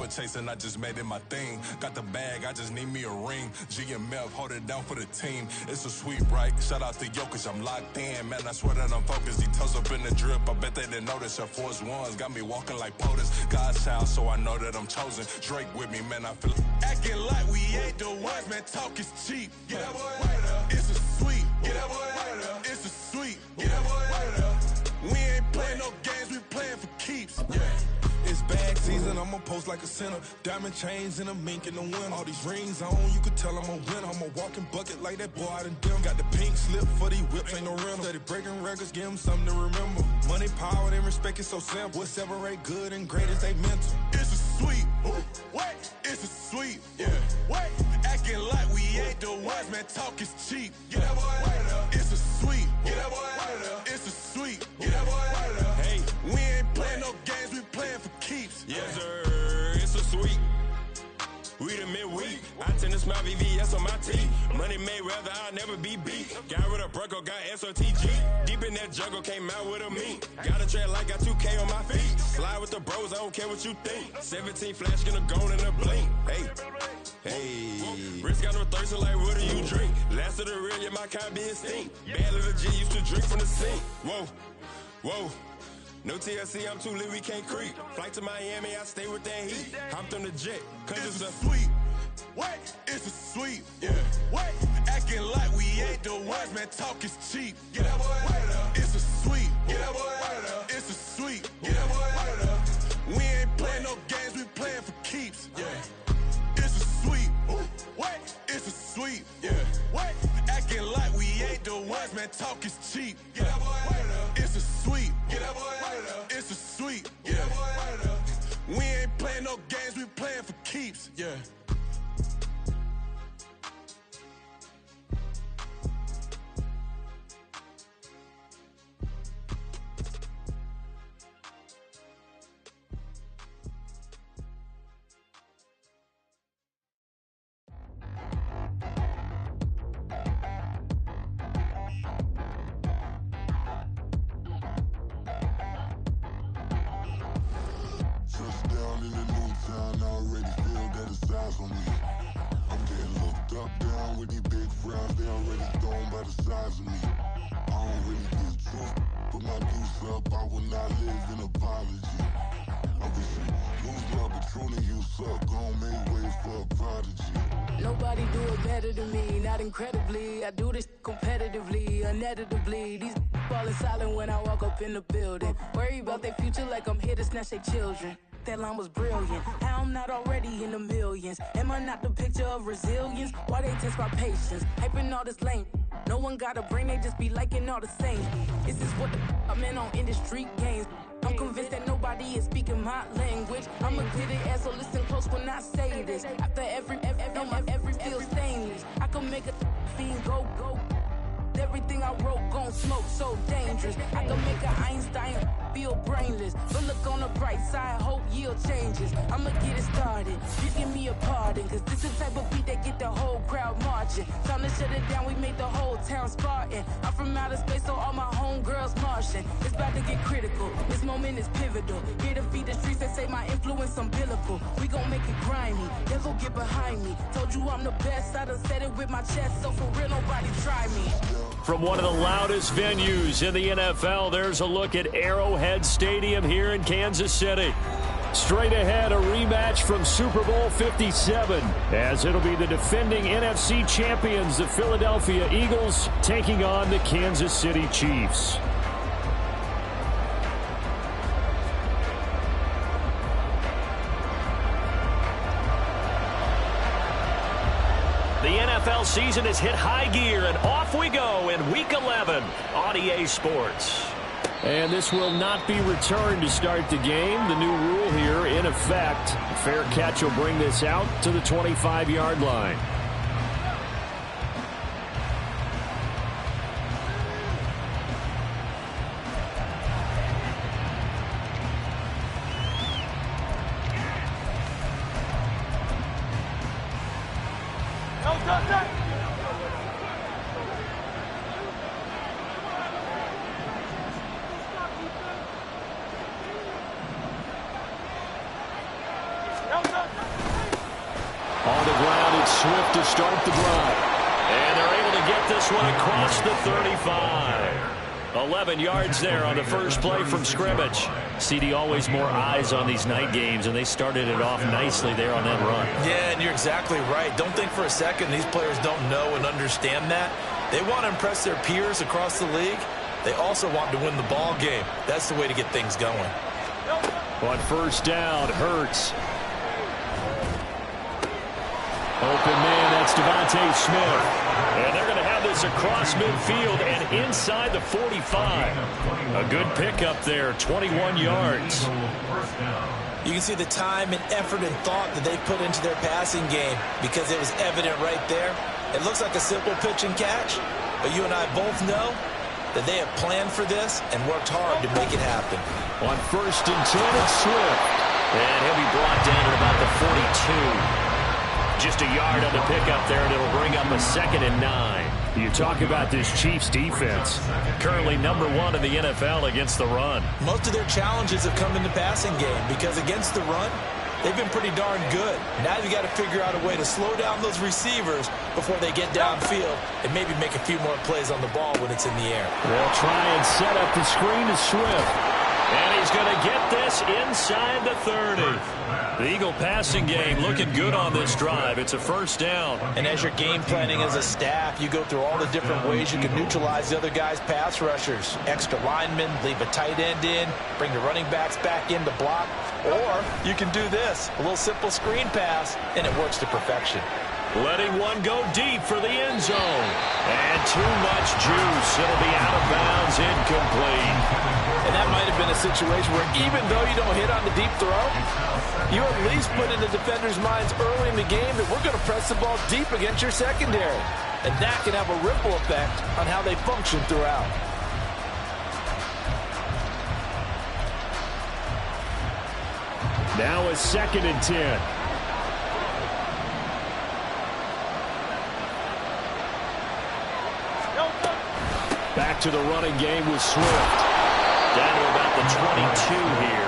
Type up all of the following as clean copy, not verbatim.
chasing, I just made it my thing. Got the bag, I just need me a ring. GMF, hold it down for the team. It's a sweet, right? Shout out to Jokic, I'm locked in. Man, I swear that I'm focused. He toes up in the drip, I bet they didn't notice. Her force ones got me walking like POTUS. God's child, so I know that I'm chosen. Drake with me, man, I feel acting like we ain't the ones, man, talk is cheap. Get that boy right up. It's a sweet. Get that boy right up. It's a sweet. Get that boy right up. We ain't playing no games, we playing for keeps. Yeah. It's bag season, I'ma post like a sinner. Diamond chains and a mink in the wind. All these rings on, you could tell I'm a winner. I'm a walking bucket like that boy out in dim. Got the pink slip for these whips, ain't no rental. Steady breaking records, give them something to remember. Money, power, and respect is so simple. What separate good and great is they mental. It's a sweet. What? It's a sweet. Yeah. What? Acting like we ain't the ones, man, talk is cheap. Get that boy right up. It's a sweet. Get that boy right up. It's a sweet. Get that boy right up. Hey, we ain't playing no games, we playing for keeps. Yes, sir. It's a sweet. We the midweek. I tend to smile VVS on my teeth. Money made rather I'll never be beat. Got rid of Bronco, got SOTG. Deep in that jungle, came out with a meat. Got a trail like got 2K on my feet. Slide with the bros, I don't care what you think. 17 flash gonna go in a blink. Hey, wrist got no thirst, like what do you drink? Last of the real, yeah, my kind be extinct. Bad little G used to drink from the sink. Whoa, whoa. No TLC, I'm too lit, we can't creep. Flight to Miami, I stay with that heat. Hopped on the jet, cause it's a sweet. What? It's a sweet. Yeah. What? Acting like we ain't the ones, man, talk is cheap. Get that boy right up. It's a sweet. Get that boy right up. It's a sweet. Get that boy right up. We ain't playing no games, we playing for keeps. Yeah. It's a sweet. What? It's a sweet. Yeah. What? Acting like we ain't the ones, man, talk is cheap. Get that boy right up. It's a sweet. Get that boy right up. It's a sweet. Get that boy right up. We ain't playing no games, we playing for keeps. Yeah. Touchdown in the new town, I already feel that it's eyes on me. I'm getting looked up, down with these big frowns, they already thrown by the size of me. I don't really get truth, put my goose up, I will not live in apology. I wish you lose love, but truly you suck, gon' make way for a prodigy. Nobody do it better than me, not incredibly. I do this competitively, uneditably. These falling silent when I walk up in the building. Worry about their future like I'm here to snatch their children. That line was brilliant. How I'm not already in the millions? Am I not the picture of resilience? Why they test my patience? Hyping all this lame. No one got a brain, they just be liking all the same. This is what the I'm in on industry games. I'm convinced that nobody is speaking my language. I'm a good ass, so listen close when I say this. After every feel stainless. I can make a fiend go. Everything I wrote gon' smoke, so dangerous. I can make an Einstein feel brainless. But look on the bright side, hope yield changes. I'ma get it started, you give me a pardon. Cause this is the type of beat that get the whole crowd marching. Time to shut it down, we made the whole town Spartan. I'm from outer space, so all my homegirls Martian. It's about to get critical, this moment is pivotal. Here to feed the streets, they say my influence umbilical. We gon' make it grimy, devil get behind me. Told you I'm the best, I done said it with my chest. So for real, nobody try me. From one of the loudest venues in the NFL, there's a look at Arrowhead Stadium here in Kansas City. Straight ahead, a rematch from Super Bowl 57, as it'll be the defending NFC champions, the Philadelphia Eagles, taking on the Kansas City Chiefs. The NFL season has hit high gear, and off we go in Week 11 on EA Sports. And this will not be returned to start the game. The new rule here in effect. A fair catch will bring this out to the 25-yard line. Well done. Swift to start the drive. And they're able to get this one across the 35. 11 yards there on the first play from scrimmage. CD, always more eyes on these night games, and they started it off nicely there on that run. Yeah, and you're exactly right. Don't think for a second these players don't know and understand that. They want to impress their peers across the league. They also want to win the ball game. That's the way to get things going. On first down, Hurts. Open man, that's Devontae Smith. And they're going to have this across midfield and inside the 45. A good pickup there, 21 yards. You can see the time and effort and thought that they put into their passing game because it was evident right there. It looks like a simple pitch and catch, but you and I both know that they have planned for this and worked hard to make it happen. On first and 10, it's Swift. And he'll be brought down at about the 42. Just a yard on the pickup there, and it'll bring up a 2nd and 9. You talk about this Chiefs defense. Currently #1 in the NFL against the run. Most of their challenges have come in the passing game because against the run, they've been pretty darn good. Now you've got to figure out a way to slow down those receivers before they get downfield and maybe make a few more plays on the ball when it's in the air. They'll try and set up the screen to Swift. And he's going to get this inside the 30. The Eagle passing game looking good on this drive. It's a first down. And as you're game planning as a staff, you go through all the different ways you can neutralize the other guy's pass rushers. Extra linemen, leave a tight end in, bring the running backs back in to block. Or you can do this, a little simple screen pass, and it works to perfection. Letting one go deep for the end zone. And too much juice. It'll be out of bounds, incomplete. And that might have been a situation where even though you don't hit on the deep throw, you at least put in the defenders' minds early in the game that we're going to press the ball deep against your secondary. And that can have a ripple effect on how they function throughout. Now a 2nd and 10. Back to the running game with Swift. Down to about the 22 here.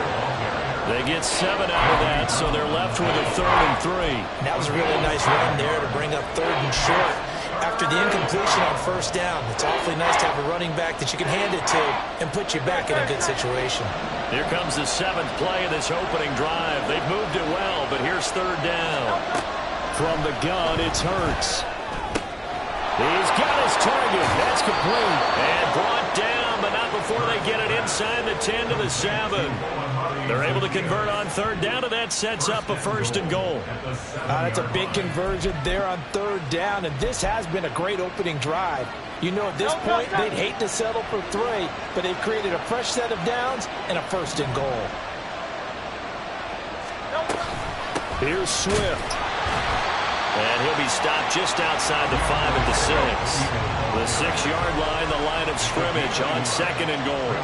They get 7 out of that, so they're left with a 3rd and 3. That was a really nice run there to bring up 3rd and short. After the incompletion on first down, it's awfully nice to have a running back that you can hand it to and put you back in a good situation. Here comes the 7th play of this opening drive. They've moved it well, but here's 3rd down. From the gun, it's Hurts. He's got his target. That's complete. And brought down, but not before they get it inside the 10 to the 7. They're able to convert on 3rd down, and that sets up a 1st and goal. That's a big conversion there on 3rd down, and this has been a great opening drive. You know, at this point, they'd hate to settle for 3, but they've created a fresh set of downs and a 1st and goal. Here's Swift. And he'll be stopped just outside the 5 at the 6. The 6-yard line, the line of scrimmage on 2nd and goal.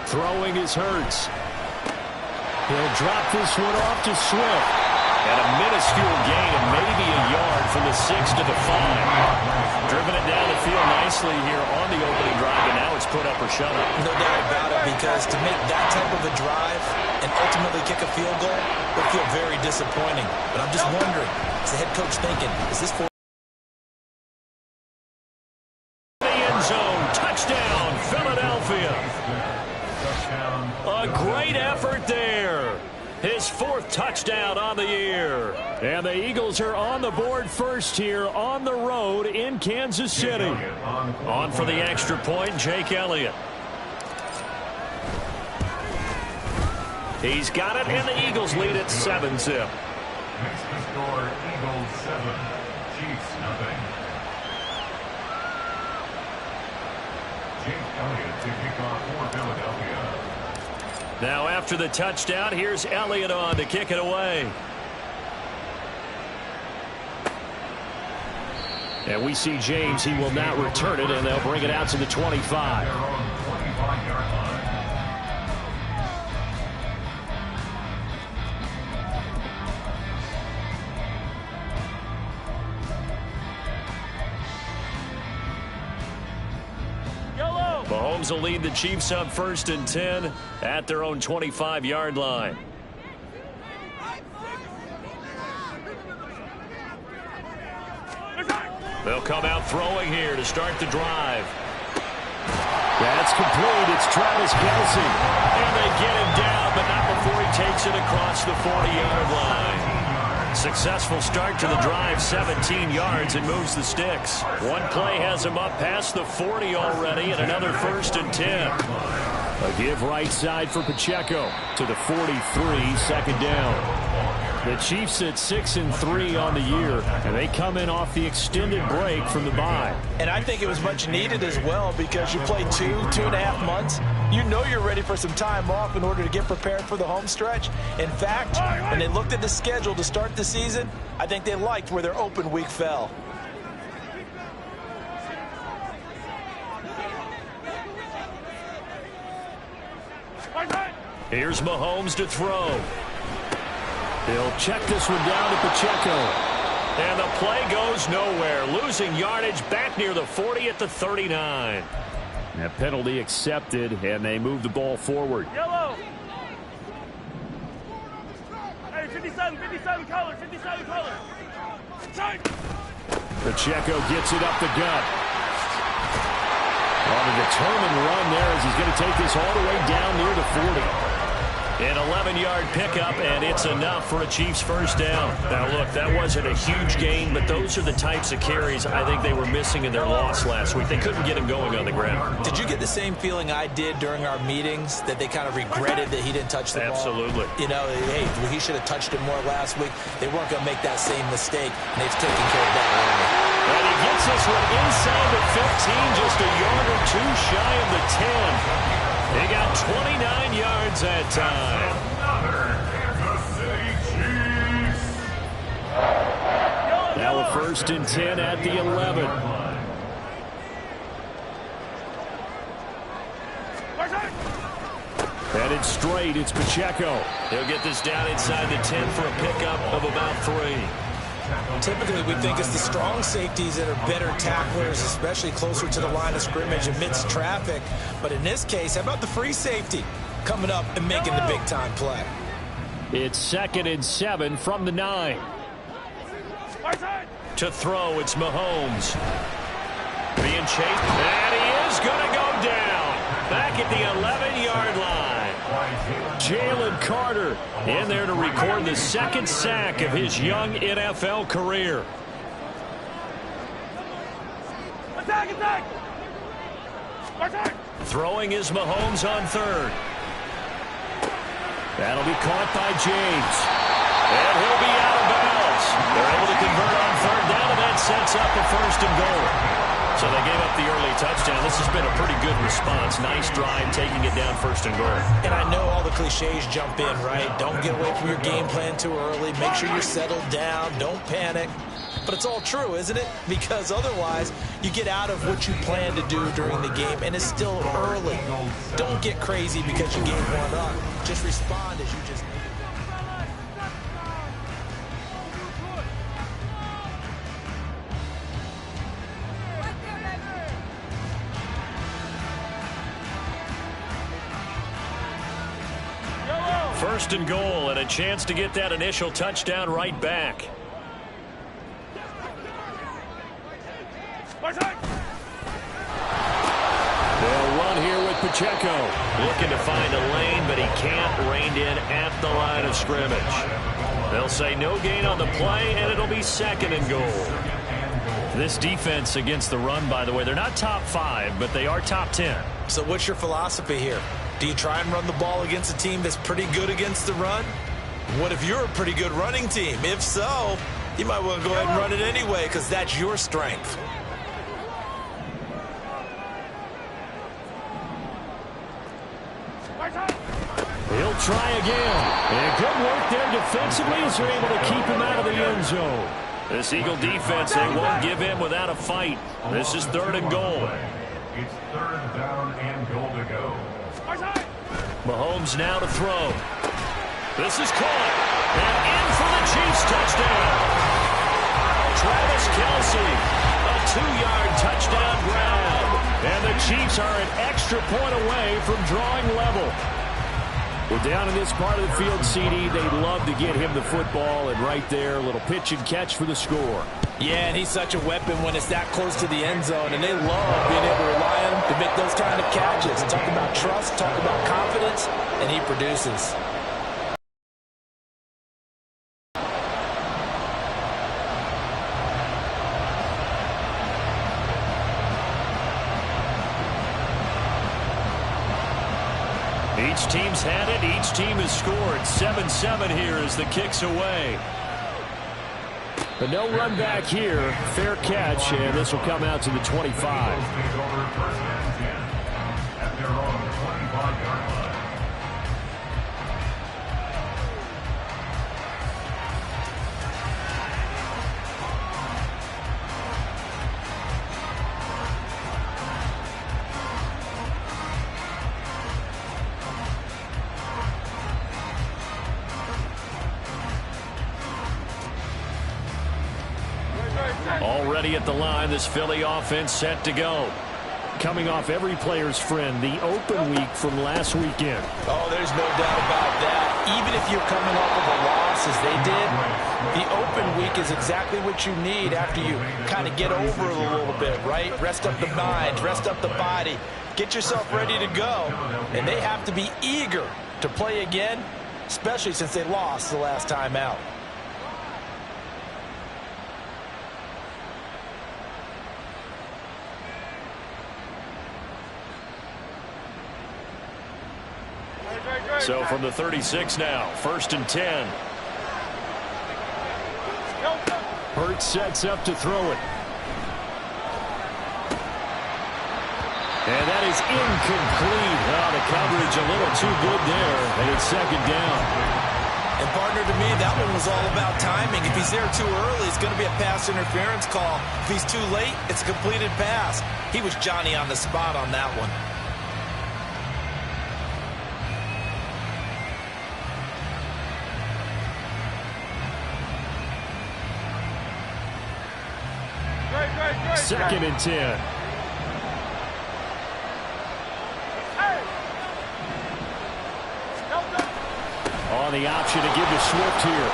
Throwing is Hurts. He'll drop this one off to Swift. And a minuscule gain of maybe a yard from the 6 to the 5. Driven it down the field nicely here on the opening drive, and now it's put up or shut up. No doubt about it, because to make that type of a drive and ultimately kick a field goal would feel very disappointing. But I'm just wondering, is the head coach thinking, is this for the end zone? Touchdown, Philadelphia. A great effort there. His 4th touchdown on the year. And the Eagles are on the board first here on the road in Kansas City. On for the extra point, Jake Elliott. He's got it, and the Eagles lead at 7-zip. Makes the score Eagles 7, Chiefs nothing. Jake Elliott to kick off for Philadelphia. Now after the touchdown, here's Elliott on to kick it away. And we see James. He will not return it, and they'll bring it out to the 25. Mahomes will lead the Chiefs up 1st and 10 at their own 25-yard line. They'll come out throwing here to start the drive. That's complete. It's Travis Kelce. And they get him down, but not before he takes it across the 40-yard line. Successful start to the drive, 17 yards, and moves the sticks. One play has him up past the 40 already, and another 1st and 10. A give right side for Pacheco to the 43, 2nd down. The Chiefs at 6-3 on the year, and they come in off the extended break from the bye. And I think it was much needed as well, because you play 2.5 months. You know you're ready for some time off in order to get prepared for the home stretch. In fact, when they looked at the schedule to start the season, I think they liked where their open week fell. Here's Mahomes to throw. He'll check this one down to Pacheco. And the play goes nowhere. Losing yardage back near the 40 at the 39. That penalty accepted, and they move the ball forward. Yellow. Hey, 57 color, 57 color. Pacheco gets it up the gut. On a determined run there as he's going to take this all the way down near the 40. An 11-yard pickup, and it's enough for a Chiefs first down. Now, look, that wasn't a huge gain, but those are the types of carries I think they were missing in their loss last week. They couldn't get him going on the ground. Did you get the same feeling I did during our meetings, that they kind of regretted that he didn't touch the ball? Absolutely. You know, hey, he should have touched it more last week. They weren't going to make that same mistake, and they've taken care of that early. And he gets this one inside the 15, just a yard or two shy of the 10. They got 29 yards that time. Now a 1st and 10 at the 11. Headed straight, it's Pacheco. He'll get this down inside the 10 for a pickup of about 3. Typically, we think it's the strong safeties that are better tacklers, especially closer to the line of scrimmage amidst traffic. But in this case, how about the free safety coming up and making the big-time play? It's 2nd and 7 from the 9. To throw, it's Mahomes. Being chased, and he is going to go down. Back at the 11-yard line. Jalen Carter in there to record the 2nd sack of his young NFL career. Attack! Throwing is Mahomes on 3rd. That'll be caught by James. And he'll be out of bounds. They're able to convert on 3rd down, and that sets up a 1st and goal. So they gave up the early touchdown. This has been a pretty good response. Nice drive, taking it down 1st and goal. And I know all the cliches jump in, right? Don't get away from your game plan too early. Make sure you're settled down. Don't panic. But it's all true, isn't it? Because otherwise, you get out of what you plan to do during the game, and it's still early. Don't get crazy because you gave one up. Just respond as you just need. First and goal, and a chance to get that initial touchdown right back. They'll run here with Pacheco. Looking to find a lane, but he can't rein in at the line of scrimmage. They'll say no gain on the play, and it'll be 2nd and goal. This defense against the run, by the way, they're not top 5, but they are top 10. So what's your philosophy here? Do you try and run the ball against a team that's pretty good against the run? What if you're a pretty good running team? If so, you might want to go ahead and run it anyway, because that's your strength. He'll try again. And good work there defensively as they're able to keep him out of the end zone. This Eagle defense, they won't give in without a fight. This is 3rd and goal. It's 3rd down and goal to go. Mahomes now to throw. This is caught. And in for the Chiefs touchdown. Travis Kelce, a 2-yard touchdown grab. And the Chiefs are an extra point away from drawing level. Well, down in this part of the field, CD, they'd love to get him the football, and right there, a little pitch and catch for the score. Yeah, and he's such a weapon when it's that close to the end zone, and they love being able to rely on him to make those kind of catches. Talk about trust, talk about confidence, and he produces. Each team's had it. Each team has scored. 7-7 here as the kick's away. But no run back here. Fair catch, and this will come out to the 25. At their own 25-yard line. Already at the line, this Philly offense set to go. Coming off every player's friend, the open week from last weekend. Oh, there's no doubt about that. Even if you're coming off of a loss as they did, the open week is exactly what you need after you kind of get over it a little bit, right? Rest up the mind, rest up the body, get yourself ready to go. And they have to be eager to play again, especially since they lost the last time out. So from the 36 now, 1st and 10. Hurts sets up to throw it. And that is incomplete. Oh, the coverage a little too good there, and it's 2nd down. And partner, to me, that one was all about timing. If he's there too early, it's going to be a pass interference call. If he's too late, it's a completed pass. He was Johnny on the spot on that one. Second and 10. On the option to give to Swift here.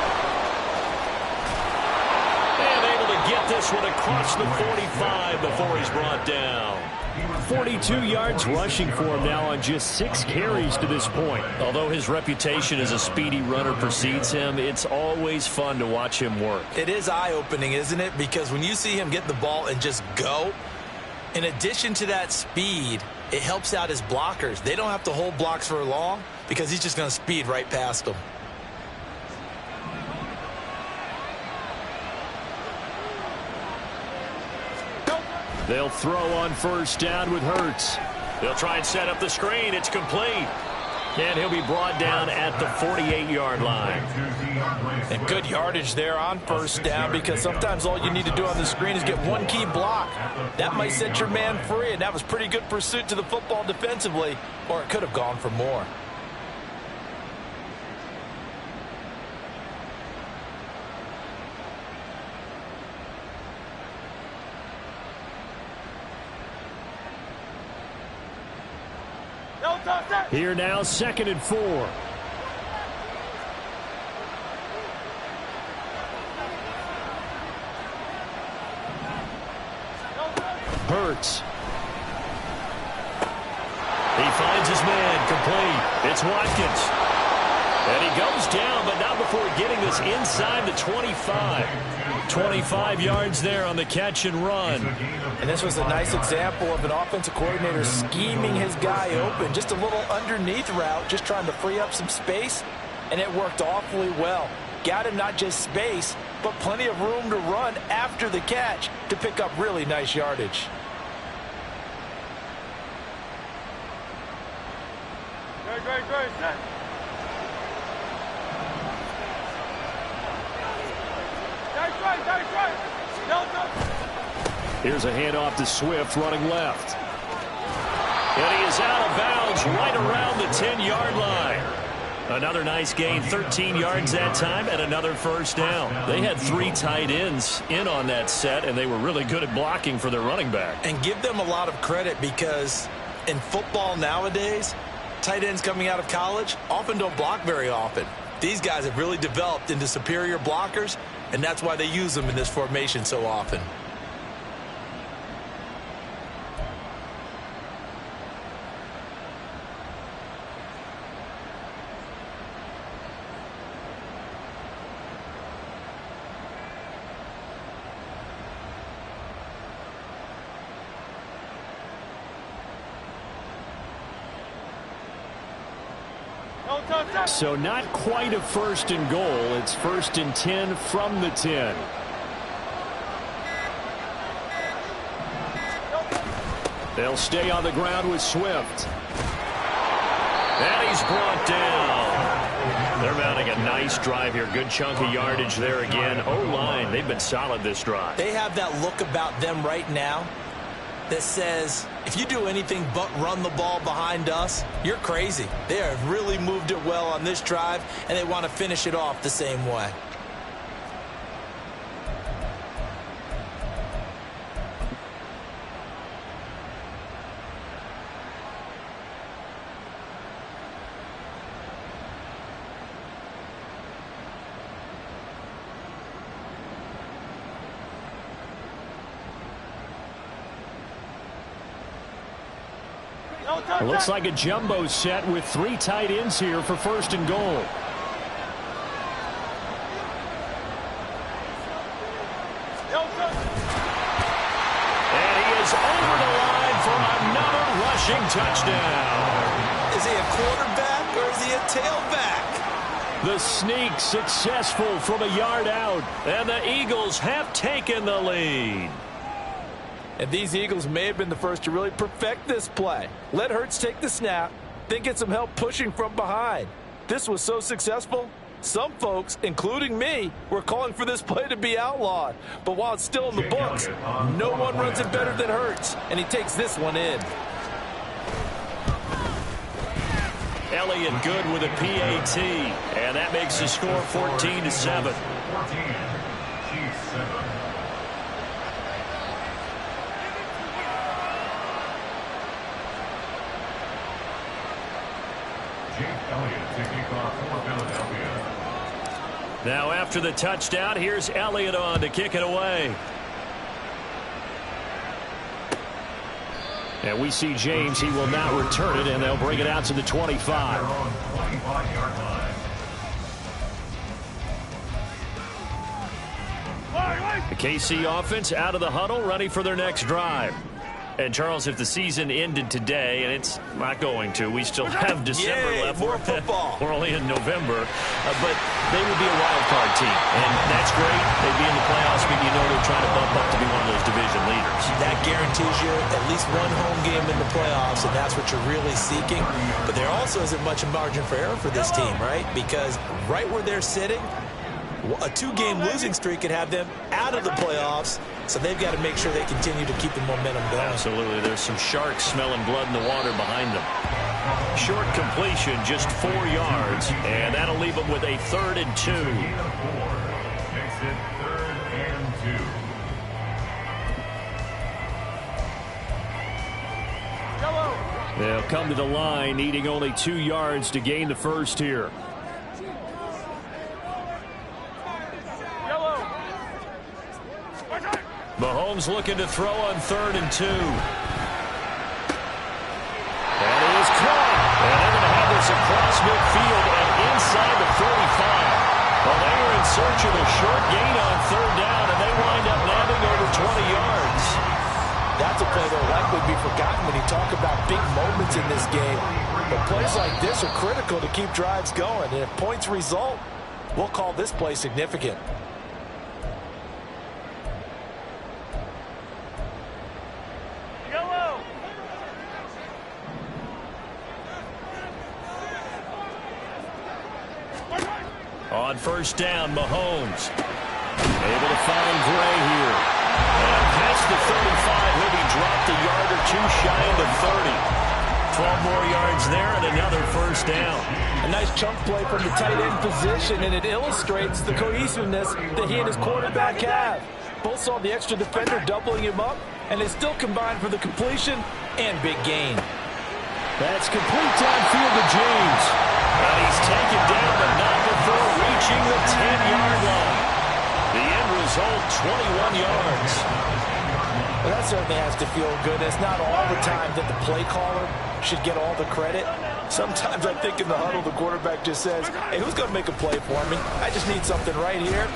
And able to get this one across the 45 before he's brought down. 42 yards rushing for him now on just 6 carries to this point. Although his reputation as a speedy runner precedes him, it's always fun to watch him work. It is eye-opening, isn't it? Because when you see him get the ball and just go, in addition to that speed, it helps out his blockers. They don't have to hold blocks for long because he's just going to speed right past them. They'll throw on 1st down with Hurts. They'll try and set up the screen. It's complete. And he'll be brought down at the 48-yard line. And good yardage there on 1st down, because sometimes all you need to do on the screen is get one key block. That might set your man free, and that was pretty good pursuit to the football defensively, or it could have gone for more. Here now, 2nd and 4. Hurts. He finds his man, complete. It's Watkins. And he goes down, but not before getting this inside the 25. 25 yards there on the catch and run. And this was a nice example of an offensive coordinator scheming his guy open. Just a little underneath route, just trying to free up some space, and it worked awfully well. Got him not just space, but plenty of room to run after the catch to pick up really nice yardage. Great, set. Here's a handoff to Swift running left. And he is out of bounds right around the 10-yard line. Another nice gain, 13 yards that time, and another first down. They had 3 tight ends in on that set, and they were really good at blocking for their running back. And give them a lot of credit because in football nowadays, tight ends coming out of college often don't block very often. These guys have really developed into superior blockers, and that's why they use them in this formation so often. So not quite a 1st and goal. It's 1st and 10 from the 10. They'll stay on the ground with Swift. And he's brought down. They're mounting a nice drive here. Good chunk of yardage there again. O-line, they've been solid this drive. They have that look about them right now that says, if you do anything but run the ball behind us, you're crazy. They have really moved it well on this drive, and they want to finish it off the same way. It looks like a jumbo set with 3 tight ends here for 1st and goal. And he is over the line for another rushing touchdown. Is he a quarterback or is he a tailback? The sneak successful from a yard out, and the Eagles have taken the lead. And these Eagles may have been the first to really perfect this play. Let Hurts take the snap, then get some help pushing from behind. This was so successful, some folks, including me, were calling for this play to be outlawed. But while it's still in the books, no one runs it better than Hurts, and he takes this one in. Elliott good with a PAT, and that makes the score 14-7. Now after the touchdown, here's Elliott on to kick it away. And we see James. He will not return it, and they'll bring it out to the 25. The KC offense out of the huddle, ready for their next drive. And, Charles, if the season ended today, and it's not going to, we still have December left. More football. We're only in November. But they would be a wild card team. And that's great. They'd be in the playoffs, but you know they're trying to bump up to be one of those division leaders. That guarantees you at least one home game in the playoffs, and that's what you're really seeking. But there also isn't much margin for error for this team, right? Because right where they're sitting, a 2-game losing streak could have them out of the playoffs, so they've got to make sure they continue to keep the momentum going. Absolutely. There's some sharks smelling blood in the water behind them. Short completion, just 4 yards, and that'll leave them with a 3rd and 2. Makes it 3rd and 2. They'll come to the line, needing only 2 yards to gain the first here. Mahomes looking to throw on 3rd and 2. And he is caught. And they're going to have this across midfield and inside the 45. Well, they were in search of a short gain on 3rd down, and they wind up nabbing over 20 yards. That's a play that will likely be forgotten when you talk about big moments in this game. But plays like this are critical to keep drives going. And if points result, we'll call this play significant. On 1st down, Mahomes able to find Gray here. And past the 35, he'll be dropped a yard or 2 shy of the 30. 12 more yards there and another first down. A nice chunk play from the tight end position, and it illustrates the cohesiveness that he and his quarterback have. Both saw the extra defender doubling him up, and they still combined for the completion and big gain. That's complete downfield to James. And he's taken down, but not before reaching the 10-yard line. The end result, 21 yards. Well, that certainly has to feel good. It's not all the time that the play caller should get all the credit. Sometimes I think in the huddle, the quarterback just says, hey, who's going to make a play for me? I just need something right here.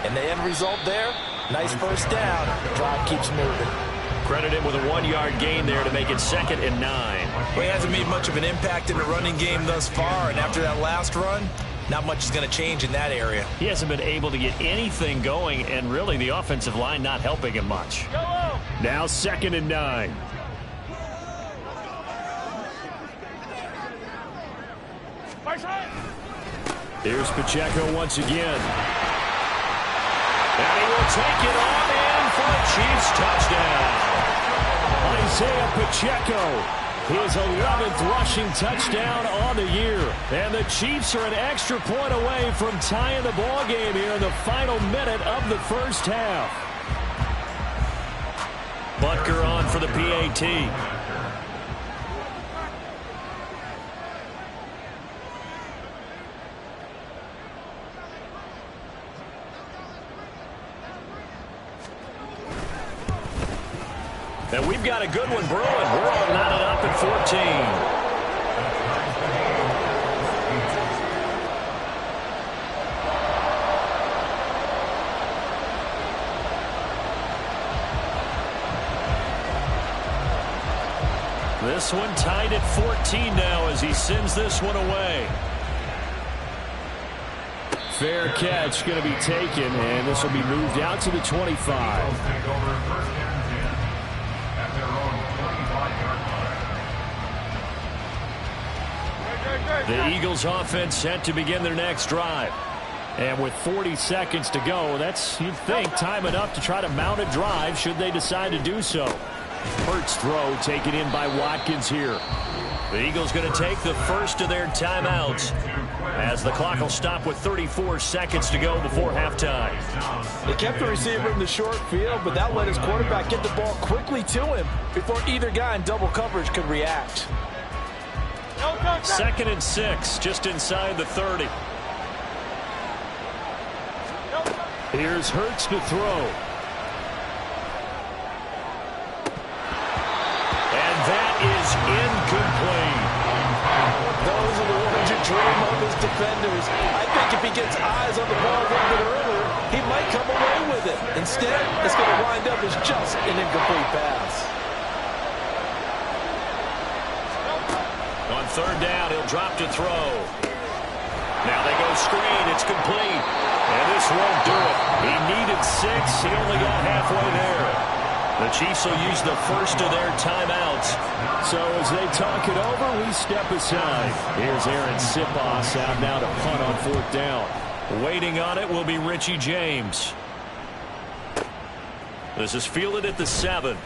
And the end result there, nice first down. Drive keeps moving. Credit him with a 1-yard gain there to make it 2nd and 9. Well, he hasn't made much of an impact in the running game thus far, and after that last run, not much is going to change in that area. He hasn't been able to get anything going, and really the offensive line not helping him much. Now 2nd and 9. Here's Pacheco once again. And he will take it on in for a Chiefs touchdown. Isaiah Pacheco, his 11th rushing touchdown on the year. And the Chiefs are an extra point away from tying the ball game here in the final minute of the first half. Butker on for the PAT. And we've got a good one brewing. We're all knotted up at 14. This one tied at 14 now as he sends this one away. Fair catch going to be taken, and this will be moved out to the 25. The Eagles offense set to begin their next drive. And with 40 seconds to go, that's, you'd think, time enough to try to mount a drive should they decide to do so. Hurts throw taken in by Watkins here. The Eagles going to take the first of their timeouts as the clock will stop with 34 seconds to go before halftime. They kept the receiver in the short field, but that let his quarterback get the ball quickly to him before either guy in double coverage could react. 2nd and 6, just inside the 30. Here's Hurts to throw. And that is incomplete. Those are the ones you dream of as defenders. I think if he gets eyes on the ball a little bit earlier, he might come away with it. Instead, it's going to wind up as just an incomplete pass. On 3rd down, he'll drop to throw. Now they go screen. It's complete. And this won't do it. He needed 6. He only got halfway there. The Chiefs will use the first of their timeouts. So as they talk it over, we step aside. Here's Aaron Sipos out now to punt on 4th down. Waiting on it will be Richie James. This is fielded at the 7.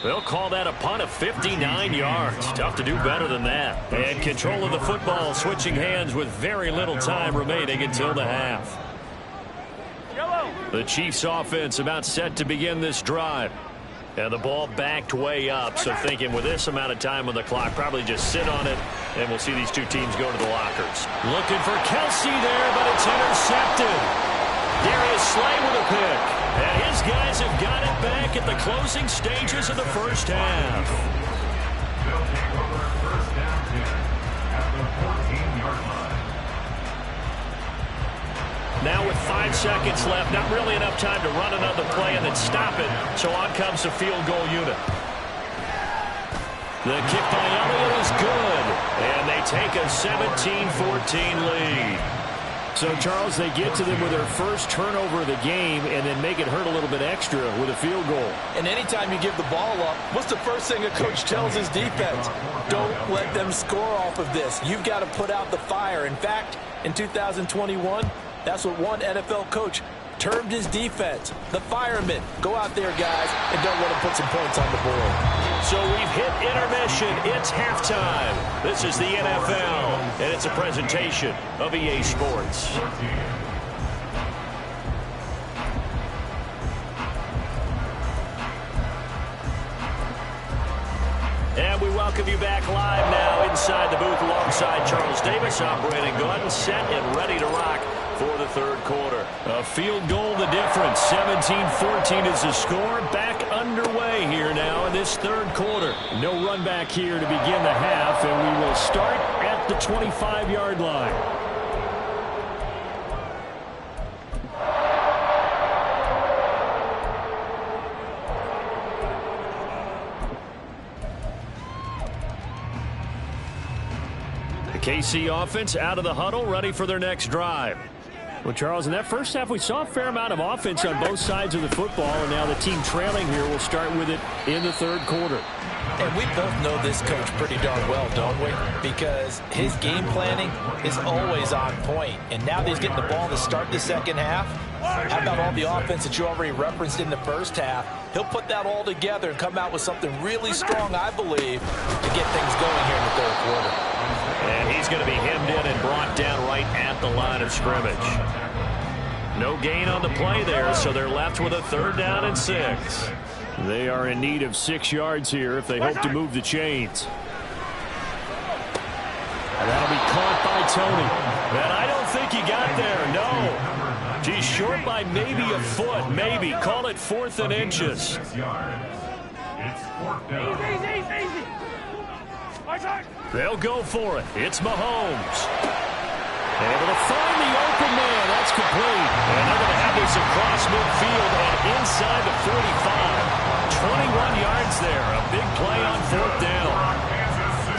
They'll call that a punt of 59 yards. Tough to do better than that. And control of the football switching hands with very little time remaining until the half. The Chiefs offense about set to begin this drive. And the ball backed way up. So thinking with this amount of time on the clock, probably just sit on it. And we'll see these two teams go to the lockers. Looking for Kelsey there, but it's intercepted. Darius Slay with a pick. And his guys have got it back at the closing stages of the first half. They'll take over first down at the 14-yard line. Now with 5 seconds left, not really enough time to run another play and then stop it. So on comes the field goal unit. The kick by Elliott is good. And they take a 17-14 lead. So, Charles, they get to them with their first turnover of the game and then make it hurt a little bit extra with a field goal. And anytime you give the ball up, what's the first thing a coach tells his defense? Don't let them score off of this. You've got to put out the fire. In fact, in 2021, that's what one NFL coach termed his defense. The firemen. Go out there, guys, and don't let them put some points on the board. So we've hit intermission. It's halftime. This is the NFL, and it's a presentation of EA Sports. And we welcome you back live now inside the booth alongside Charles Davis. I'm Brandon Gordon, set and ready to rock for the third quarter. A field goal the difference. 17-14 is the score. Back underway here now in this third quarter. No run back here to begin the half, and we will start at the 25-yard line. KC offense out of the huddle, ready for their next drive. Well, Charles, in that first half, we saw a fair amount of offense on both sides of the football, and now the team trailing here will start with it in the third quarter. And we both know this coach pretty darn well, don't we? Because his game planning is always on point. And now that he's getting the ball to start the second half, how about all the offense that you already referenced in the first half? He'll put that all together and come out with something really strong, I believe, to get things going here in the third quarter. And he's going to be hemmed in and brought down right at the line of scrimmage. No gain on the play there, so they're left with a 3rd down and 6. They are in need of 6 yards here if they hope to move the chains. And that'll be caught by Tony. And I don't think he got there, no. He's short by maybe a foot, maybe. Call it 4th and inches. Easy. They'll go for it. It's Mahomes. Able to find the open man. That's complete. And they're going to have this across midfield and inside the 45. 21 yards there. A big play on 4th down.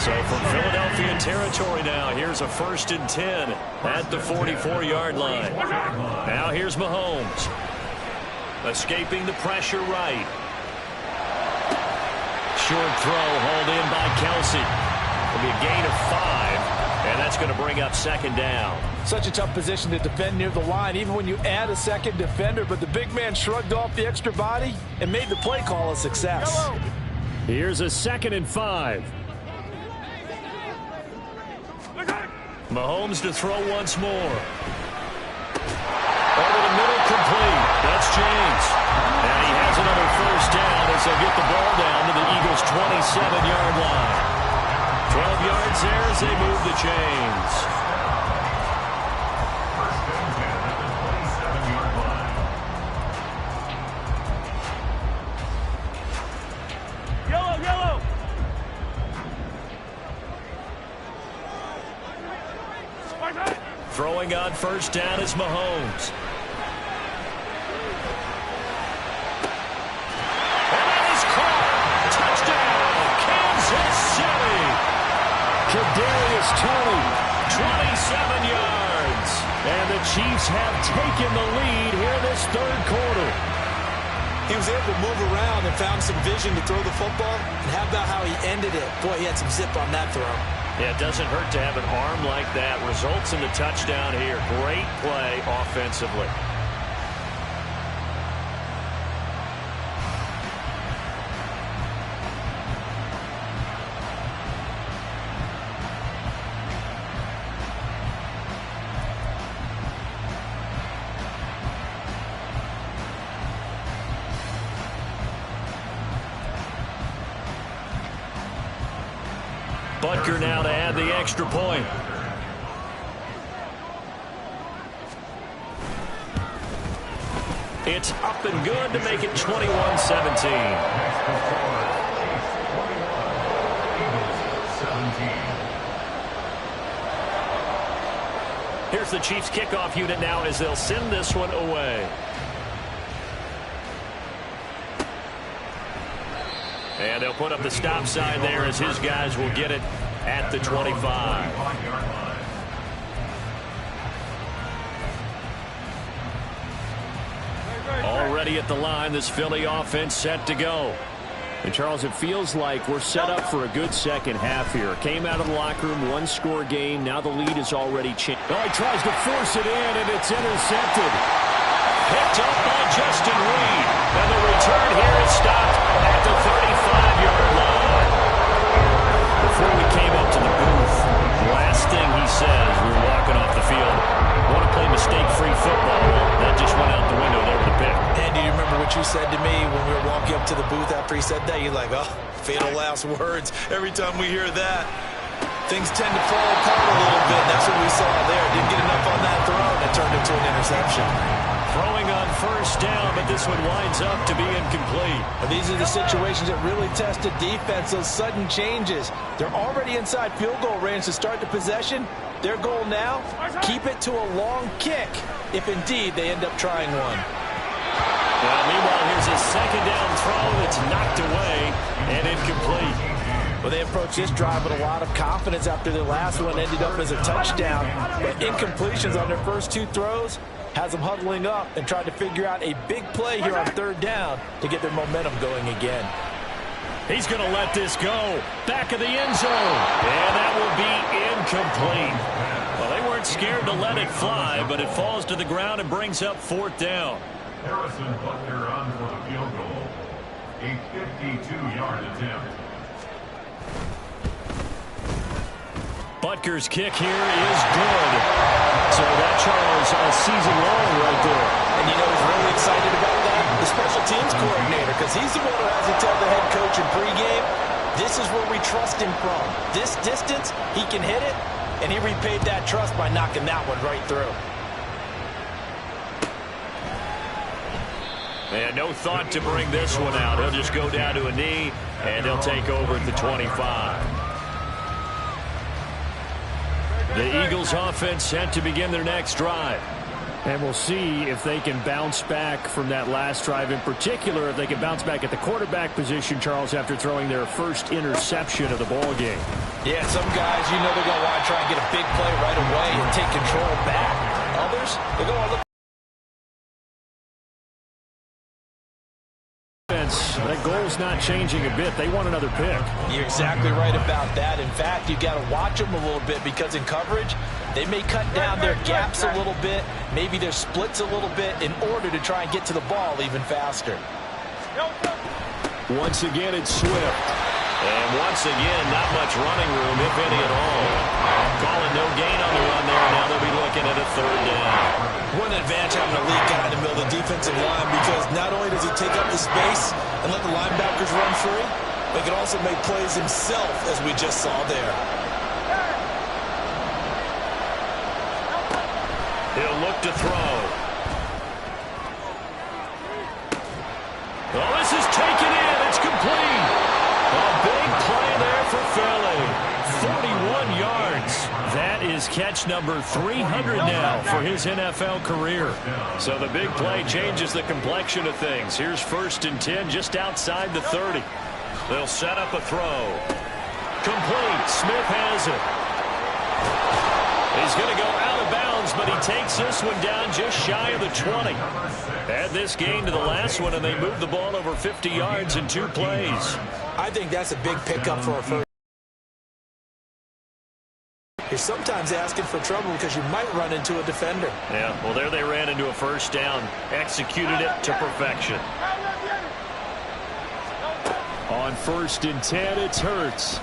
So from Philadelphia territory now, here's a 1st and 10 at the 44-yard line. Now here's Mahomes. Escaping the pressure right. Short throw hauled in by Kelsey. It'll be a gain of 5, and that's going to bring up 2nd down. Such a tough position to defend near the line, even when you add a second defender, but the big man shrugged off the extra body and made the play call a success. Here's a 2nd and 5. Mahomes to throw once more. Over the middle, complete. That's James. And he has another 1st down as they'll get the ball down to the Eagles' 27-yard line. 12 yards there as they move the chains. Yellow. Throwing on 1st down is Mahomes. And that is caught. Touchdown, Kansas City. Kadarius Toney, 27 yards. And the Chiefs have taken the lead here this third quarter. He was able to move around and found some vision to throw the football. And how about how he ended it? Boy, he had some zip on that throw. Yeah, it doesn't hurt to have an arm like that. Results in the touchdown here. Great play offensively. Butker now to add the extra point. It's up and good to make it 21-17. Here's the Chiefs kickoff unit now as they'll send this one away. And they'll put up the stop sign there as his guys will get it at the 25. Already at the line, this Philly offense set to go. And Charles, it feels like we're set up for a good second half here. Came out of the locker room, one-score game. Now the lead is already changed. Oh, he tries to force it in, and it's intercepted. Picked up by Justin Reed. And the return here is stopped at the 35-yard line. after he said that, you're like, oh, fatal last words. Every time we hear that, things tend to fall apart a little bit. That's what we saw there. Didn't get enough on that throw, and it turned into an interception. Throwing on first down, but this one winds up to be incomplete. And these are the situations that really test the defense, those sudden changes. They're already inside field goal range to start the possession. Their goal now, keep it to a long kick, if indeed they end up trying one. Well, meanwhile, here's a second down throw that's knocked away and incomplete. Well, they approached this drive with a lot of confidence after their last one ended up as a touchdown. But incompletions on their first two throws has them huddling up and trying to figure out a big play here on third down to get their momentum going again. He's going to let this go. Back of the end zone. And that will be incomplete. Well, they weren't scared to let it fly, but it falls to the ground and brings up fourth down. Harrison Butker on for the field goal. A 52-yard attempt. Butker's kick here is good. So that, Charles, a season long right there. And you know who's really excited about that? The special teams coordinator, because he's the one who has to tell the head coach in pregame, this is where we trust him from. This distance, he can hit it, and he repaid that trust by knocking that one right through. And no thought to bring this one out. He'll just go down to a knee, and he'll take over at the 25. The Eagles offense set to begin their next drive. And we'll see if they can bounce back from that last drive. In particular, if they can bounce back at the quarterback position, Charles, after throwing their first interception of the ball game. Yeah, some guys, you know they're going to want to try and get a big play right away and take control back. Others, they're going to look. That goal's not changing a bit. They want another pick. You're exactly right about that. In fact, you got to watch them a little bit because in coverage, they may cut down their gaps a little bit, maybe their splits a little bit in order to try and get to the ball even faster. Once again, it's Swift. And once again, not much running room, if any at all. Calling no gain on the run there. Now they'll be looking at a third down. What an advantage having a elite guy in the middle of the defensive line, because not only does he take up the space and let the linebackers run free, but he can also make plays himself, as we just saw there. He'll look to throw. Oh, this is taken in. It's complete. A big play there for Philly. 41 yards. That is catch number 300 now for his NFL career. So the big play changes the complexion of things. Here's 1st and 10 just outside the 30. They'll set up a throw. Complete. Smith has it. He's going to go out of bounds, but he takes this one down just shy of the 20. Add this game to the last one, and they move the ball over 50 yards in 2 plays. I think that's a big pickup for a first. You're sometimes asking for trouble because you might run into a defender. Yeah, well, there they ran into a first down. Executed it to perfection. On 1st and 10, it's Hurts.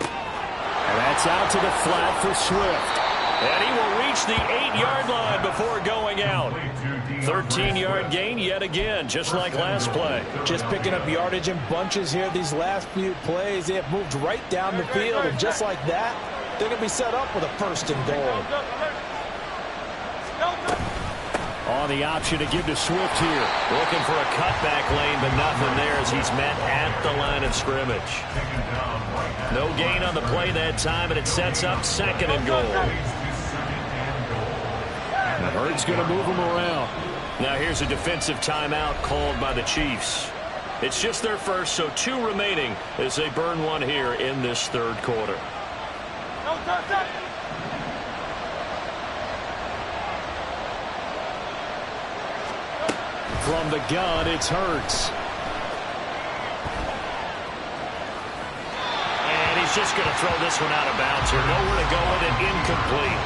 And that's out to the flat for Swift. And he will reach the 8-yard line before going out. 13-yard gain yet again, just like last play. Just picking up yardage in bunches here these last few plays. They have moved right down the field, and just like that, they're going to be set up with a 1st and goal. On the option to give to Swift here. Looking for a cutback lane, but nothing there as he's met at the line of scrimmage. No gain on the play that time, and it sets up 2nd and goal. And Hurts going to move him around. Now here's a defensive timeout called by the Chiefs. It's just their first, so 2 remaining as they burn one here in this 3rd quarter. From the gun, it's Hurts. And he's just going to throw this one out of bounds here. Nowhere to go with it, incomplete.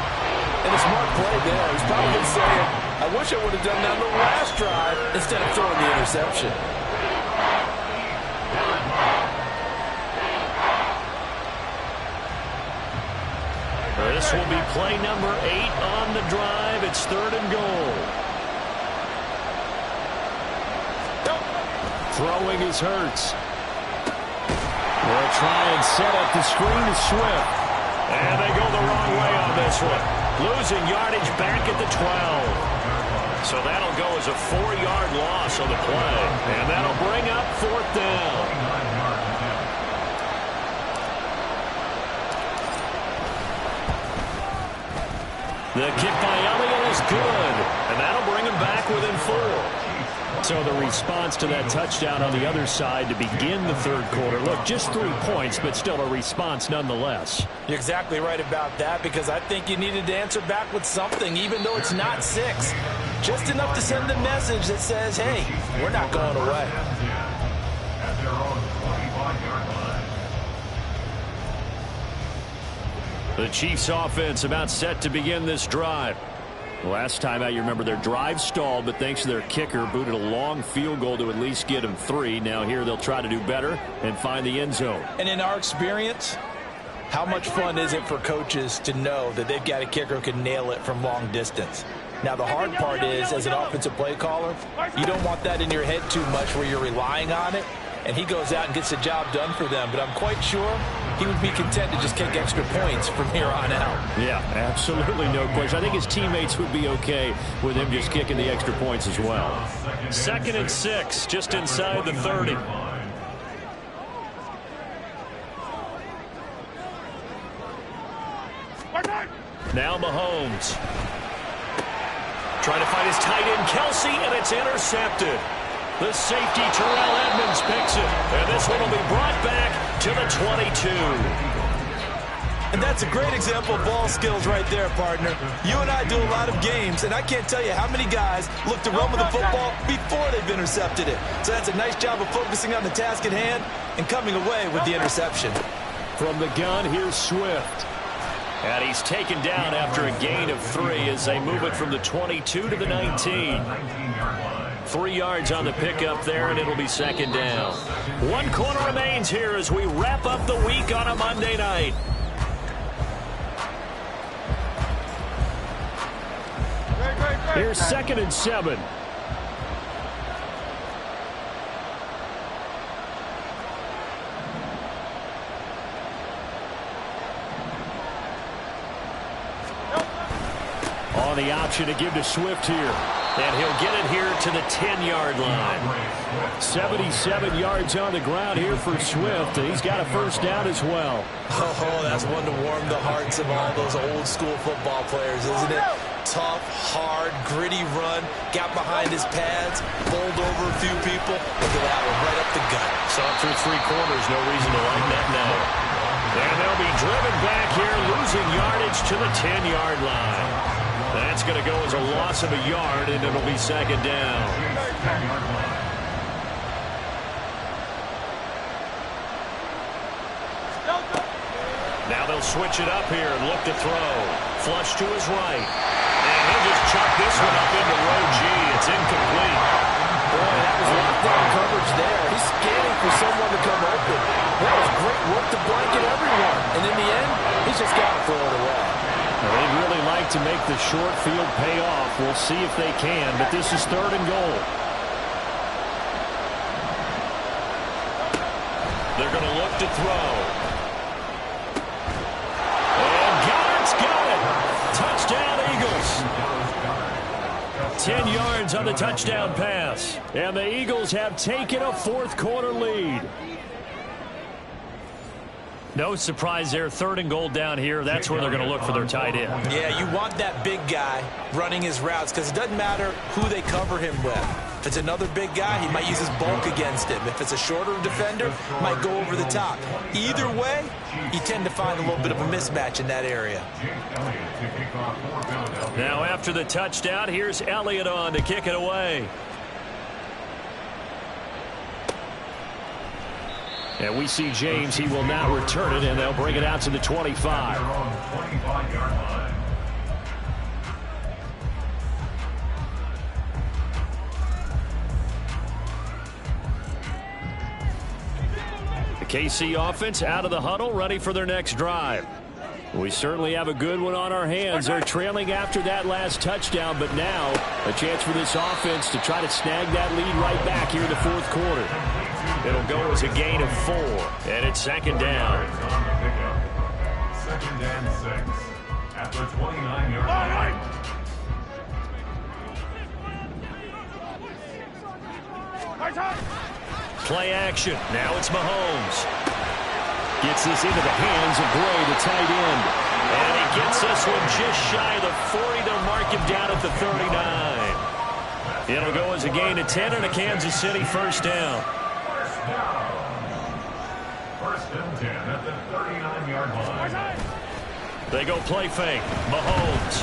And a smart play there. He's probably saying, I wish I would have done that on the last drive instead of throwing the interception. This will be play number 8 on the drive. It's 3rd and goal. Throwing is Hurts. They'll try and set up the screen to Swift. And they go the wrong way on this one. Losing yardage back at the 12. So that'll go as a 4-yard loss on the play. And that'll bring up 4th down. The kick by Elliott is good. And that'll bring him back within 4. So the response to that touchdown on the other side to begin the third quarter. Look, just 3 points, but still a response nonetheless. You're exactly right about that, because I think you needed to answer back with something, even though it's not 6. Just enough to send a message that says, hey, we're not going away. At their own 25-yard line. The Chiefs offense about set to begin this drive. Last time out, you remember their drive stalled, but thanks to their kicker, booted a long field goal to at least get them 3. Now here they'll try to do better and find the end zone. And in our experience, how much fun is it for coaches to know that they've got a kicker who can nail it from long distance? Now, the hard part is, as an offensive play caller, you don't want that in your head too much where you're relying on it, and he goes out and gets the job done for them. But I'm quite sure he would be content to just kick extra points from here on out. Yeah, absolutely no question. I think his teammates would be okay with him just kicking the extra points as well. 2nd and 6, just inside the 30. Now Mahomes. Trying to find his tight end, Kelsey, and it's intercepted. The safety, Terrell Edmonds, picks it. And this one will be brought back to the 22. And that's a great example of ball skills right there, partner. You and I do a lot of games, and I can't tell you how many guys look to run with the football before they've intercepted it. So that's a nice job of focusing on the task at hand and coming away with the interception. From the gun, here's Swift. And he's taken down after a gain of 3 as they move it from the 22 to the 19. 3 yards on the pickup there, and it'll be 2nd down. 1 quarter remains here as we wrap up the week on a Monday night. Here's 2nd and 7. On the option to give to Swift here. And he'll get it here to the 10-yard line. 77 yards on the ground here for Swift, and he's got a 1st down as well. Oh, that's one to warm the hearts of all those old-school football players, isn't it? Tough, hard, gritty run, got behind his pads, bowled over a few people. Look at that one, right up the gut. So through 3 quarters, no reason to lighten that now. And they'll be driven back here, losing yardage to the 10-yard line. That's going to go as a loss of a yard, and it'll be 2nd down. Now they'll switch it up here and look to throw. Flush to his right. And he'll just chuck this one up into row G. It's incomplete. Boy, that was lockdown coverage there. He's scanning for someone to come open. That was great work to blanket everyone. And in the end, he's just got to throw it away. They'd really like to make the short field pay off. We'll see if they can, but this is 3rd and goal. They're going to look to throw. And got it! Touchdown, Eagles! 10 yards on the touchdown pass. And the Eagles have taken a 4th quarter lead. No surprise there. 3rd and goal down here. That's where they're going to look for their tight end. Yeah, you want that big guy running his routes because it doesn't matter who they cover him with. If it's another big guy, he might use his bulk against him. If it's a shorter defender, he might go over the top. Either way, you tend to find a little bit of a mismatch in that area. Now after the touchdown, here's Elliott on to kick it away. And we see James. He will not return it, and they'll bring it out to the 25. The KC offense out of the huddle, ready for their next drive. We certainly have a good one on our hands. They're trailing after that last touchdown, but now a chance for this offense to try to snag that lead right back here in the fourth quarter. It'll go as a gain of 4, and it's second down. Second and 6 at the 29-yard line. Play action. Now it's Mahomes. Gets this into the hands of Gray, the tight end. And he gets this one just shy of the 40. They'll mark him down at the 39. It'll go as a gain of 10 and a Kansas City first down. First and 10 at the 39-yard line. They go play fake. Mahomes.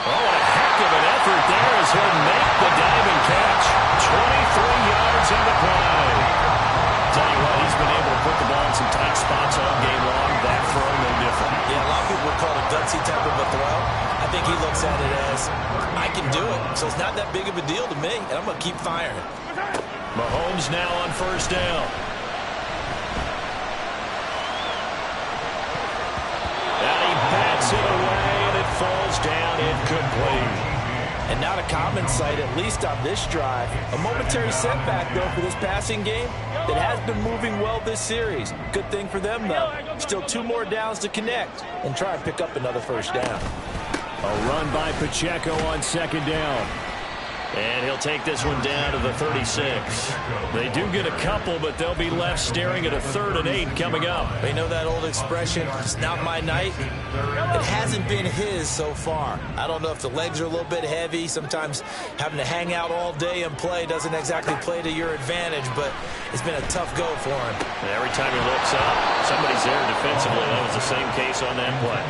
Oh, a heck of an effort there as he'll make the diving catch. 23 yards on the play. Tell you what, he's been able to put the ball in some tight spots all game long. That throw, no different. Yeah, a lot of people would call it a gutsy type of a throw. I think he looks at it as, I can do it. So it's not that big of a deal to me, and I'm going to keep firing. Mahomes now on first down. And he bats it away, and it falls down incomplete. And not a common sight, at least on this drive. A momentary setback, though, for this passing game that has been moving well this series. Good thing for them, though. Still 2 more downs to connect and try and pick up another first down. A run by Pacheco on second down. And he'll take this one down to the 36. They do get a couple, but they'll be left staring at a 3rd and 8 coming up. They know that old expression, it's not my night. It hasn't been his so far. I don't know if the legs are a little bit heavy. Sometimes having to hang out all day and play doesn't exactly play to your advantage, but it's been a tough go for him. And every time he looks up, somebody's there defensively. That was the same case on that play.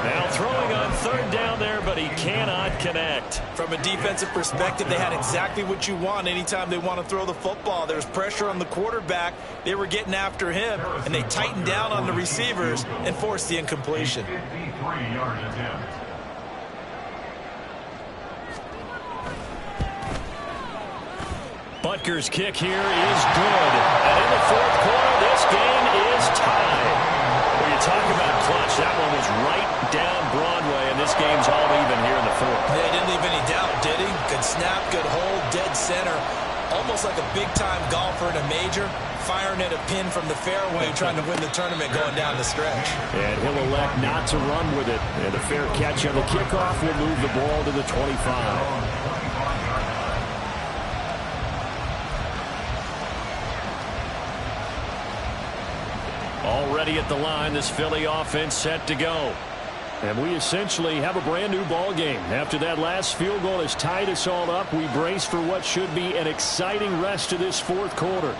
Now throwing on 3rd down there, but he cannot connect. From a defensive perspective, they had exactly what you want anytime they want to throw the football. There's pressure on the quarterback. They were getting after him, and they tightened down on the receivers and forced the incompletion. 53-yard attempt. Butker's kick here is good. And in the fourth quarter, this game is tied. When you talk about clutch, that one was right down Broadway, and this game's all even here in the fourth. Yeah, he didn't leave any doubt, did he? Good snap, good hold, dead center. Almost like a big-time golfer in a major, firing at a pin from the fairway, trying to win the tournament going down the stretch. And he'll elect not to run with it. And a fair catch on the kickoff will move the ball to the 25. Already at the line, this Philly offense set to go. And we essentially have a brand new ball game. After that last field goal has tied us all up, we brace for what should be an exciting rest of this fourth quarter.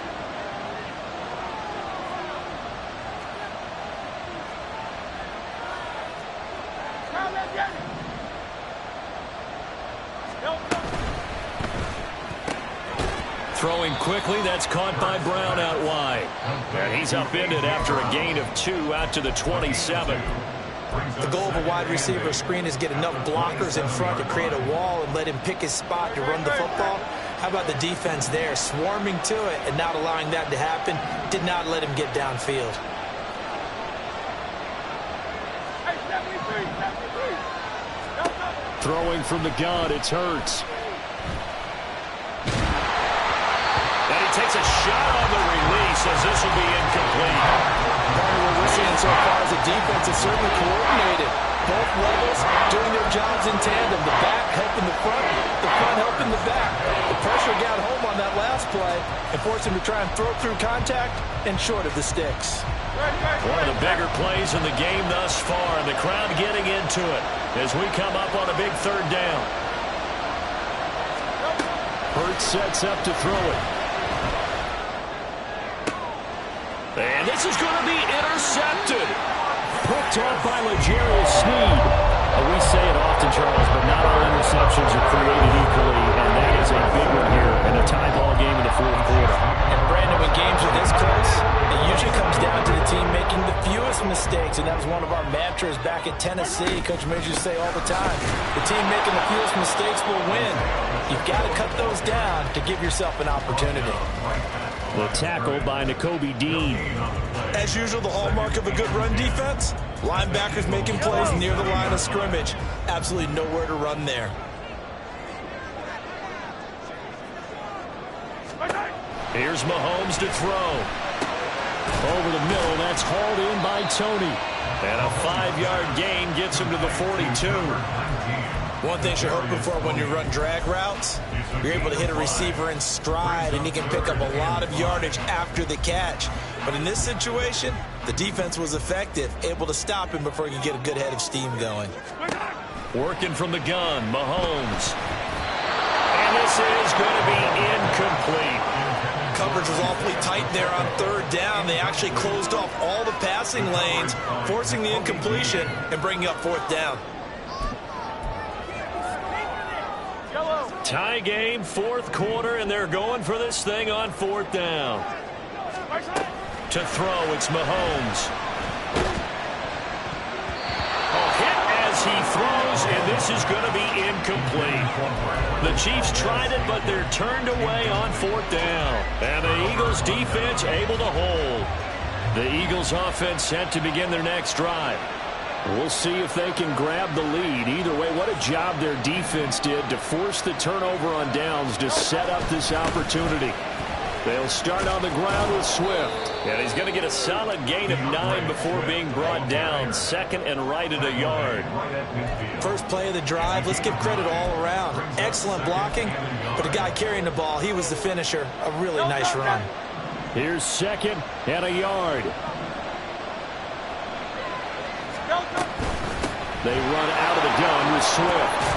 Throwing quickly, that's caught by Brown out wide. And he's upended after a gain of 2 out to the 27. The goal of a wide receiver screen is get enough blockers in front to create a wall and let him pick his spot to run the football. How about the defense there, swarming to it and not allowing that to happen? Did not let him get downfield. Throwing from the gun, it's Hurts. And he takes a shot on the release as this will be incomplete. What we're seeing so far is the defense is certainly coordinated. Both levels doing their jobs in tandem. The back helping the front helping the back. The pressure got home on that last play and forced him to try and throw through contact and short of the sticks. One of the bigger plays in the game thus far, and the crowd getting into it as we come up on a big 3rd down. Hurts sets up to throw it. And this is going to be intercepted. Picked off by L'Jarius Sneed. We say it often, Charles, but not all interceptions are created equally, and that is a big one here in a tie ball game in the fourth quarter. And Brandon, when games are this close, it usually comes down to the team making the fewest mistakes, and that was one of our mantras back at Tennessee. Coach Major used to say all the time, the team making the fewest mistakes will win. You've got to cut those down to give yourself an opportunity. The tackle by Nakobe Dean. As usual, the hallmark of a good run defense, linebackers making plays near the line of scrimmage. Absolutely nowhere to run there. Here's Mahomes to throw. Over the middle, that's hauled in by Tony. And a 5-yard gain gets him to the 42. One thing you're hoping for when you run drag routes, you're able to hit a receiver in stride, and he can pick up a lot of yardage after the catch. But in this situation, the defense was effective, able to stop him before he could get a good head of steam going. Working from the gun, Mahomes. And this is going to be incomplete. Coverage was awfully tight there on third down. They actually closed off all the passing lanes, forcing the incompletion and bringing up fourth down. Tie game, fourth quarter, and they're going for this thing on fourth down. To throw, it's Mahomes. Hit as he throws, and this is going to be incomplete. The Chiefs tried it, but they're turned away on fourth down. And the Eagles defense able to hold. The Eagles offense set to begin their next drive. We'll see if they can grab the lead. Either way, what a job their defense did to force the turnover on downs to set up this opportunity. They'll start on the ground with Swift. And he's going to get a solid gain of 9 before being brought down. Second and right at a yard. First play of the drive, let's give credit all around. Excellent blocking, but the guy carrying the ball, he was the finisher. A really nice run. Here's second and a yard. They run out of the gun with Swift.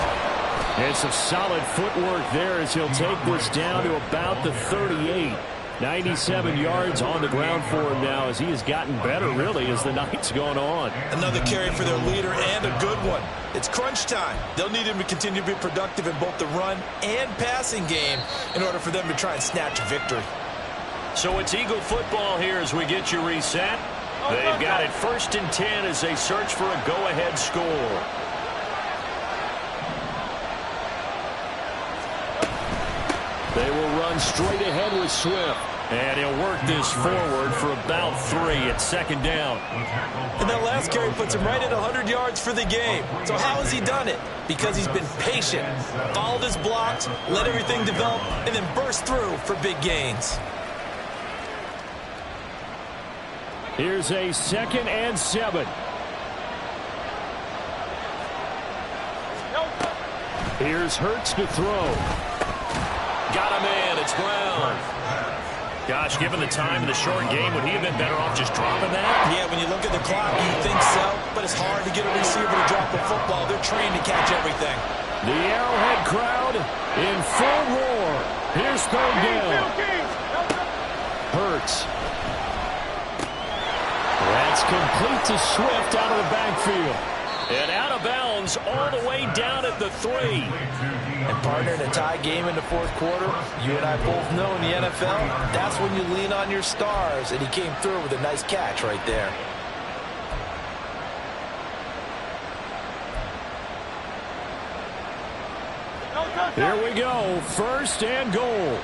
And some solid footwork there as he'll take this down to about the 38. 97 yards on the ground for him now as he has gotten better, really, as the night's gone on. Another carry for their leader and a good one. It's crunch time. They'll need him to continue to be productive in both the run and passing game in order for them to try and snatch a victory. So it's Eagle football here as we get you reset. They've got it 1st and 10 as they search for a go-ahead score. They will run straight ahead with Swift. And he'll work this forward for about 3 at second down. And that last carry puts him right at 100 yards for the game. So how has he done it? Because he's been patient, followed his blocks, let everything develop, and then burst through for big gains. Here's a 2nd and 7. Here's Hurts to throw. Got him in. It's Brown. Gosh, given the time in the short game, would he have been better off just dropping that? Yeah, when you look at the clock, you think so. But it's hard to get a receiver to drop the football. They're trained to catch everything. The Arrowhead crowd in full roar. Here's third down. Hurts. That's complete to Swift out of the backfield. And out of bounds all the way down at the 3. And partner, in a tie game in the fourth quarter, you and I both know in the NFL, that's when you lean on your stars. And he came through with a nice catch right there. Here we go. 1st and goal.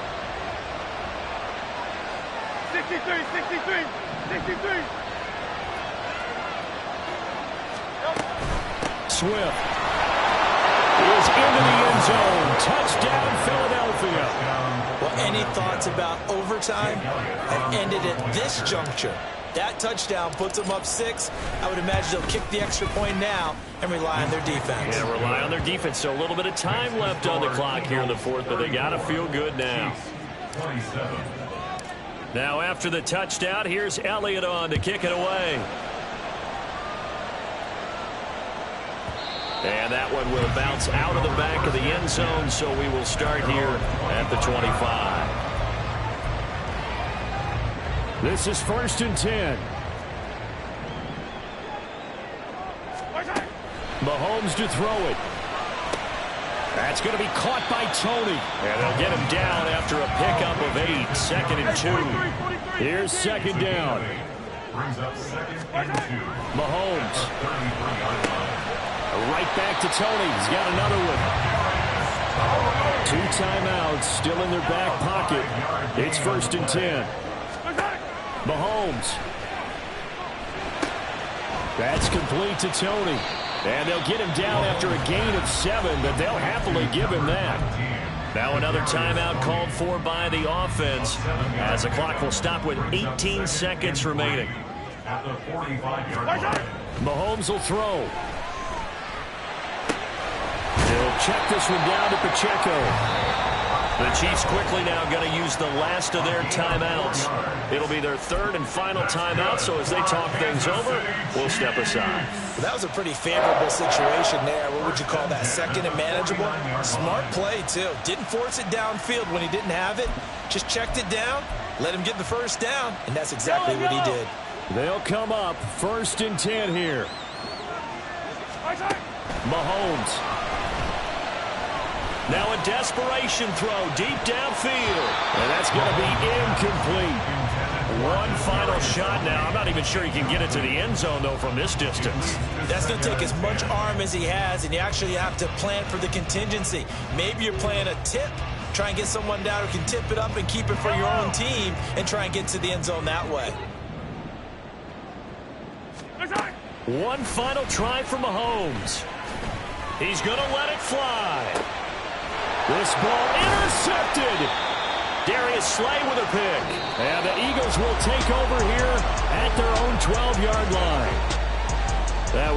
63, 63, 63. Swift is into the end zone. Touchdown, Philadelphia. Well, any thoughts about overtime have ended at this juncture. That touchdown puts them up 6. I would imagine they'll kick the extra point now and rely on their defense. Yeah, rely on their defense. So a little bit of time left on the clock here in the fourth, but they got to feel good now. Now after the touchdown, here's Elliott on to kick it away. And that one will bounce out of the back of the end zone, so we will start here at the 25. This is 1st and 10. Mahomes to throw it. That's going to be caught by Tony. And they'll get him down after a pickup of 8. 2nd and 2. Here's 2nd down. Mahomes. Right back to Tony. He's got another one. 2 timeouts still in their back pocket. It's 1st and 10. Mahomes. That's complete to Tony. And they'll get him down after a gain of 7, but they'll happily give him that. Now another timeout called for by the offense as the clock will stop with 18 seconds remaining. At the 45-yard line. Mahomes will throw. He'll check this one down to Pacheco. The Chiefs quickly now going to use the last of their timeouts. It'll be their third and final timeout, so as they talk things over, we'll step aside. Well, that was a pretty favorable situation there. What would you call that? Second and manageable? Smart play, too. Didn't force it downfield when he didn't have it. Just checked it down, let him get the first down, and that's exactly what he did. They'll come up 1st and 10 here. Mahomes. Now a desperation throw deep downfield. And that's going to be incomplete. One final shot now. I'm not even sure he can get it to the end zone, though, from this distance. That's going to take as much arm as he has, and you actually have to plan for the contingency. Maybe you're playing a tip. Try and get someone down who can tip it up and keep it for your own team and try and get to the end zone that way. One final try for Mahomes. He's going to let it fly. This ball intercepted. Darius Slay with a pick. And the Eagles will take over here at their own 12-yard line. That was